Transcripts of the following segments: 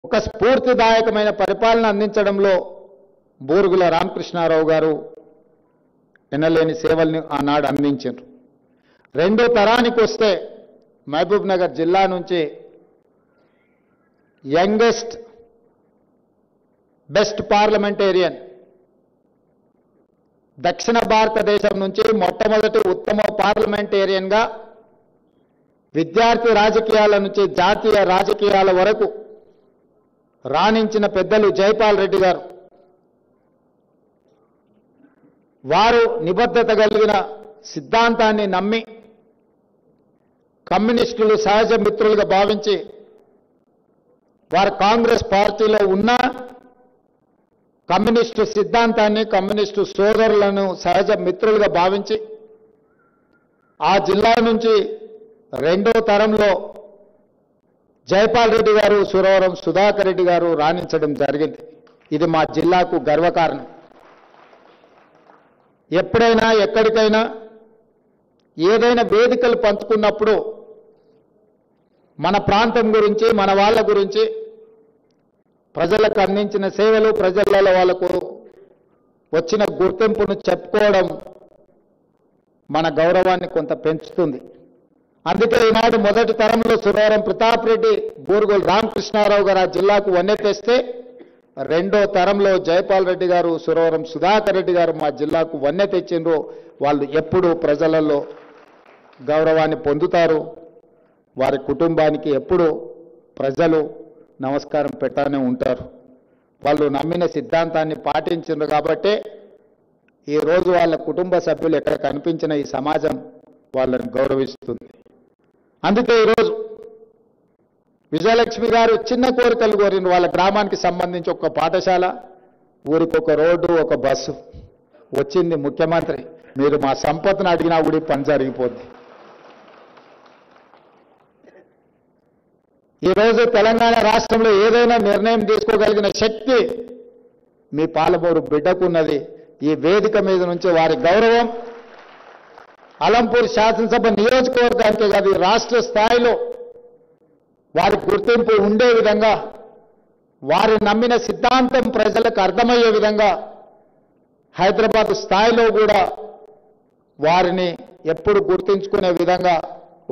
ఒక స్ఫూర్తిదాయకమైన పరిపాలన అందించడంలో బూరుగుల రామకృష్ణారావు గారు ఎనలేని సేవల్ని ఆనాడు అందించారు. రెండో తరానికి వస్తే మహబూబ్ నగర్ జిల్లా నుంచి యంగెస్ట్ బెస్ట్ పార్లమెంటేరియన్, దక్షిణ భారతదేశం నుంచి మొట్టమొదటి ఉత్తమ పార్లమెంటేరియన్గా విద్యార్థి రాజకీయాల నుంచి జాతీయ రాజకీయాల వరకు రాణించిన పెద్దలు జైపాల్ రెడ్డి గారు. వారు నిబద్ధత కలిగిన సిద్ధాంతాన్ని నమ్మి కమ్యూనిస్టులు సహజ మిత్రులుగా భావించి వారు కాంగ్రెస్ పార్టీలో ఉన్న కమ్యూనిస్టు సిద్ధాంతాన్ని, కమ్యూనిస్టు సోదరులను సహజ మిత్రులుగా భావించి ఆ జిల్లా నుంచి రెండో తరంలో జైపాల్ రెడ్డి గారు, సురవరం సుధాకర్ రెడ్డి గారు రాణించడం జరిగింది. ఇది మా జిల్లాకు గర్వకారణం. ఎప్పుడైనా ఎక్కడికైనా ఏదైనా వేదికలు పంచుకున్నప్పుడు మన ప్రాంతం గురించి, మన వాళ్ళ గురించి, ప్రజలకు అందించిన సేవలు, ప్రజలలో వాళ్ళకు వచ్చిన గుర్తింపును చెప్పుకోవడం మన గౌరవాన్ని కొంత పెంచుతుంది. అందుకే ఈనాడు మొదటి తరంలో సురవరం ప్రతాప్ రెడ్డి, బూరుగుల రామకృష్ణారావు గారు ఆ జిల్లాకు వన్నె తెస్తే, రెండో తరంలో జైపాల్ రెడ్డి గారు, సురవరం సుధాకర్ రెడ్డి గారు మా జిల్లాకు వన్నె తెచ్చిండ్రు. వాళ్ళు ఎప్పుడూ ప్రజలలో గౌరవాన్ని పొందుతారు. వారి కుటుంబానికి ఎప్పుడూ ప్రజలు నమస్కారం పెట్టానే ఉంటారు. వాళ్ళు నమ్మిన సిద్ధాంతాన్ని పాటించారు కాబట్టే ఈరోజు వాళ్ళ కుటుంబ సభ్యులు ఎక్కడ కనిపించిన ఈ సమాజం వాళ్ళని గౌరవిస్తుంది. అందుకే ఈరోజు విజయలక్ష్మి గారు చిన్న కోరికలు కోరిన వాళ్ళ గ్రామానికి సంబంధించి ఒక పాఠశాల, ఊరికి ఒక రోడ్డు, ఒక బస్సు వచ్చింది. ముఖ్యమంత్రి మీరు మా సంపత్తిని అడిగినా కూడా పని జరిగిపోద్ది. ఈరోజు తెలంగాణ రాష్ట్రంలో ఏదైనా నిర్ణయం తీసుకోగలిగిన శక్తి మీ పాలమూరు బిడ్డకున్నది. ఈ వేదిక మీద నుంచి వారి గౌరవం అలంపూర్ శాసనసభ నియోజకవర్గానికే కాదు, రాష్ట్ర స్థాయిలో వారి గుర్తింపు ఉండే విధంగా, వారి నమ్మిన సిద్ధాంతం ప్రజలకు అర్థమయ్యే విధంగా హైదరాబాద్ స్థాయిలో కూడా వారిని ఎప్పుడు గుర్తించుకునే విధంగా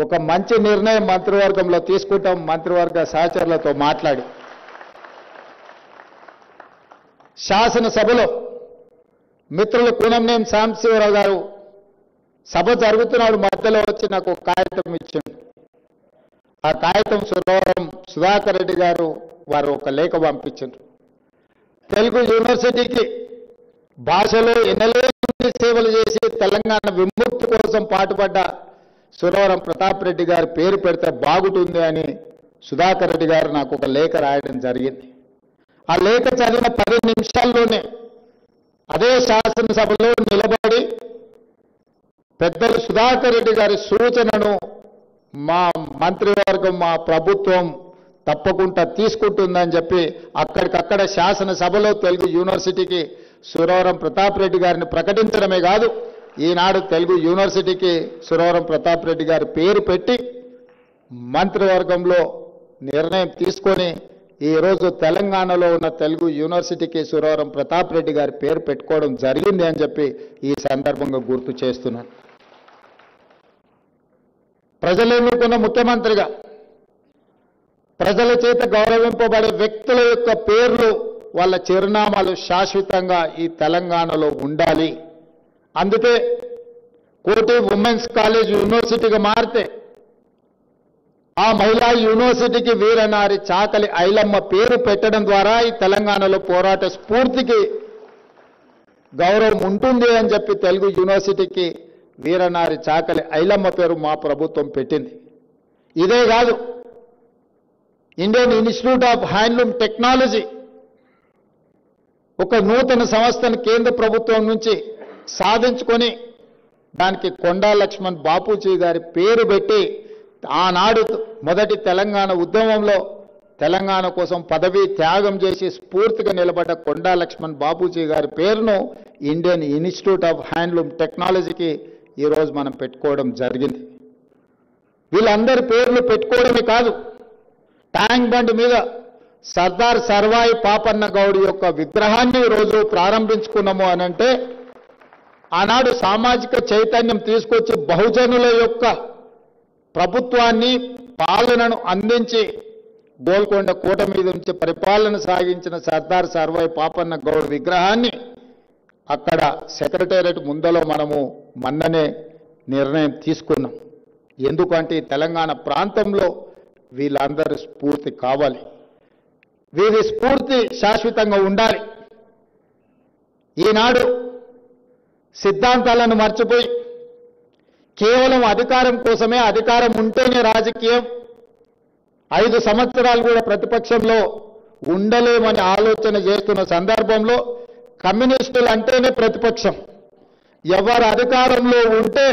ఒక మంచి నిర్ణయం మంత్రివర్గంలో తీసుకుంటాం. మంత్రివర్గ సహచరులతో మాట్లాడి శాసనసభలో మిత్రులు కూనంనేని సాంబశివరావు గారు సభ జరుగుతున్నాడు, మధ్యలో వచ్చి నాకు ఒక కాగితం ఇచ్చింది. ఆ కాగితం సురవరం సుధాకర్ రెడ్డి గారు వారు ఒక లేఖ పంపించారు. తెలుగు యూనివర్సిటీకి భాషలో ఎన్నలేని సేవలు చేసి తెలంగాణ విముక్తి కోసం పాటుపడ్డ సురవరం ప్రతాప్ రెడ్డి గారి పేరు పెడితే బాగుంటుంది అని సుధాకర్ రెడ్డి గారు నాకు ఒక లేఖ రాయడం జరిగింది. ఆ లేఖ చదివిన 10 నిమిషాల్లోనే అదే శాసనసభలో నిలబడి పెద్దలు సుధాకర్ రెడ్డి గారి సూచనను మా మంత్రివర్గం, మా ప్రభుత్వం తప్పకుండా తీసుకుంటుందని చెప్పి అక్కడికక్కడ శాసనసభలో తెలుగు యూనివర్సిటీకి సురవరం ప్రతాప్ రెడ్డి గారిని ప్రకటించడమే కాదు, ఈనాడు తెలుగు యూనివర్సిటీకి సురవరం ప్రతాప్ రెడ్డి గారి పేరు పెట్టి మంత్రివర్గంలో నిర్ణయం తీసుకొని ఈరోజు తెలంగాణలో ఉన్న తెలుగు యూనివర్సిటీకి సురవరం ప్రతాప్ రెడ్డి గారి పేరు పెట్టుకోవడం జరిగింది అని చెప్పి ఈ సందర్భంగా గుర్తు చేస్తున్నాను. ప్రజలు ఎన్నుకున్న ముఖ్యమంత్రిగా ప్రజల చేత గౌరవింపబడే వ్యక్తుల యొక్క పేర్లు, వాళ్ళ చిరునామాలు శాశ్వతంగా ఈ తెలంగాణలో ఉండాలి. అందుకే కోటి ఉమెన్స్ కాలేజ్ యూనివర్సిటీగా మారితే ఆ మహిళా యూనివర్సిటీకి వీరనారి చాకలి ఐలమ్మ పేరు పెట్టడం ద్వారా ఈ తెలంగాణలో పోరాట స్ఫూర్తికి గౌరవం ఉంటుంది అని చెప్పి తెలుగు యూనివర్సిటీకి వీరనారి చాకలి ఐలమ్మ పేరు మా ప్రభుత్వం పెట్టింది. ఇదే కాదు, Indian institute of handloom technology ఒక నూతన సంస్థను కేంద్ర ప్రభుత్వం నుంచి సాధించుకొని దానికి కొండా లక్ష్మణ్ బాపూజీ గారి పేరు పెట్టి ఆనాడు మొదటి తెలంగాణ ఉద్యమంలో తెలంగాణ కోసం పదవీ త్యాగం చేసి స్ఫూర్తిగా నిలబడ్డ కొండా లక్ష్మణ్ బాపూజీ గారి పేరును ఇండియన్ ఇన్స్టిట్యూట్ ఆఫ్ హ్యాండ్లూమ్ టెక్నాలజీకి ఈరోజు మనం పెట్టుకోవడం జరిగింది. వీళ్ళందరి పేర్లు పెట్టుకోవడమే కాదు, ట్యాంక్ బండ్ మీద సర్దార్ సర్వాయి పాపన్న గౌడ్ యొక్క విగ్రహాన్ని ఈరోజు ప్రారంభించుకున్నాము అనంటే ఆనాడు సామాజిక చైతన్యం తీసుకొచ్చి బహుజనుల యొక్క ప్రభుత్వాన్ని పాలనను అందించి గోల్కొండ కోట మీద నుంచి పరిపాలన సాగించిన సర్దార్ సర్వాయి పాపన్న గౌడ్ విగ్రహాన్ని అక్కడ సెక్రటేరియట్ ముందలో మనము మొన్ననే నిర్ణయం తీసుకున్నాం. ఎందుకంటే తెలంగాణ ప్రాంతంలో వీళ్ళందరూ స్ఫూర్తి కావాలి, వీరి స్ఫూర్తి శాశ్వతంగా ఉండాలి. ఈనాడు సిద్ధాంతాలను మర్చిపోయి కేవలం అధికారం కోసమే, అధికారం ఉంటేనే రాజకీయం, 5 సంవత్సరాలు కూడా ప్రతిపక్షంలో ఉండలేమని ఆలోచన చేస్తున్న సందర్భంలో కమ్యూనిస్టులు అంటేనే ప్రతిపక్షం. ఎవరు అధికారంలో ఉంటే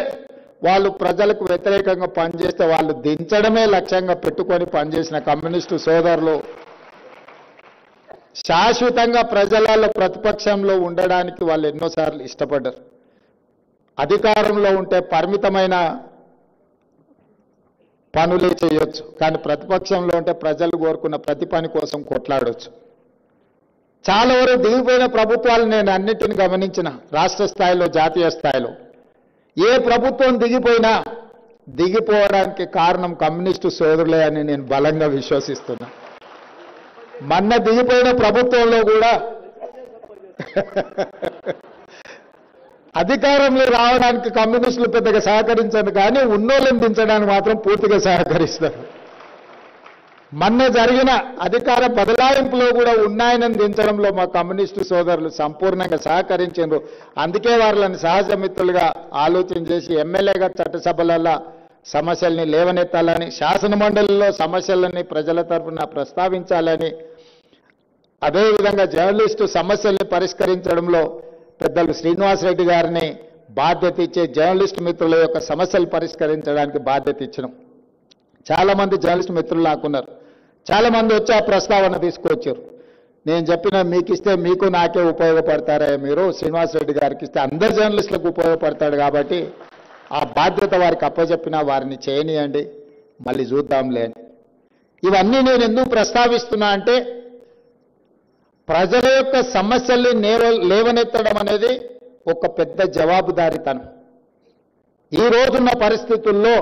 వాళ్ళు ప్రజలకు వ్యతిరేకంగా పనిచేస్తే వాళ్ళు దించడమే లక్ష్యంగా పెట్టుకొని పనిచేసిన కమ్యూనిస్టు సోదరులు శాశ్వతంగా ప్రజలలో ప్రతిపక్షంలో ఉండడానికి వాళ్ళు ఎన్నోసార్లు ఇష్టపడ్డారు. అధికారంలో ఉంటే పరిమితమైన పనులే చేయొచ్చు, కానీ ప్రతిపక్షంలో ఉంటే ప్రజలు కోరుకున్న ప్రతి పని కోసం కొట్లాడవచ్చు. చాలా వరకు దిగిపోయిన ప్రభుత్వాలు నేను అన్నిటిని గమనించిన, రాష్ట్ర స్థాయిలో జాతీయ స్థాయిలో ఏ ప్రభుత్వం దిగిపోయినా దిగిపోవడానికి కారణం కమ్యూనిస్టు సోదరులే అని నేను బలంగా విశ్వసిస్తున్నా. మొన్న దిగిపోయిన ప్రభుత్వంలో కూడా అధికారంలో రావడానికి కమ్యూనిస్టులు పెద్దగా సహకరించదు, కానీ ఉన్నోళ్ళని దించడానికి మాత్రం పూర్తిగా సహకరిస్తారు. మొన్న జరిగిన అధికార బదలాయింపులో కూడా ఉన్నాయనని దించడంలో మా కమ్యూనిస్టు సోదరులు సంపూర్ణంగా సహకరించారు. అందుకే వాళ్ళని సహజ మిత్రులుగా ఆలోచన చేసి ఎమ్మెల్యేగా చట్టసభలలో సమస్యల్ని లేవనెత్తాలని, శాసనమండలిలో సమస్యలని ప్రజల తరఫున ప్రస్తావించాలని, అదేవిధంగా జర్నలిస్టు సమస్యల్ని పరిష్కరించడంలో పెద్దలు శ్రీనివాసరెడ్డి గారిని బాధ్యత ఇచ్చే జర్నలిస్టు మిత్రుల యొక్క సమస్యలు పరిష్కరించడానికి బాధ్యత ఇచ్చినాం. చాలామంది జర్నలిస్టు మిత్రులు నాకున్నారు, చాలామంది వచ్చి ఆ ప్రస్తావన తీసుకొచ్చారు. నేను చెప్పిన మీకు ఇస్తే మీకు నాకే ఉపయోగపడతారా, మీరు శ్రీనివాసరెడ్డి గారికి ఇస్తే అందరు జర్నలిస్టులకు ఉపయోగపడతాడు, కాబట్టి ఆ బాధ్యత వారికి అప్పచెప్పినా వారిని చేయనియండి, మళ్ళీ చూద్దాంలే అని. ఇవన్నీ నేను ఎందుకు ప్రస్తావిస్తున్నా అంటే ప్రజల యొక్క సమస్యల్ని లేవనెత్తడం అనేది ఒక పెద్ద జవాబుదారీతనం. ఈ రోజున్న పరిస్థితుల్లో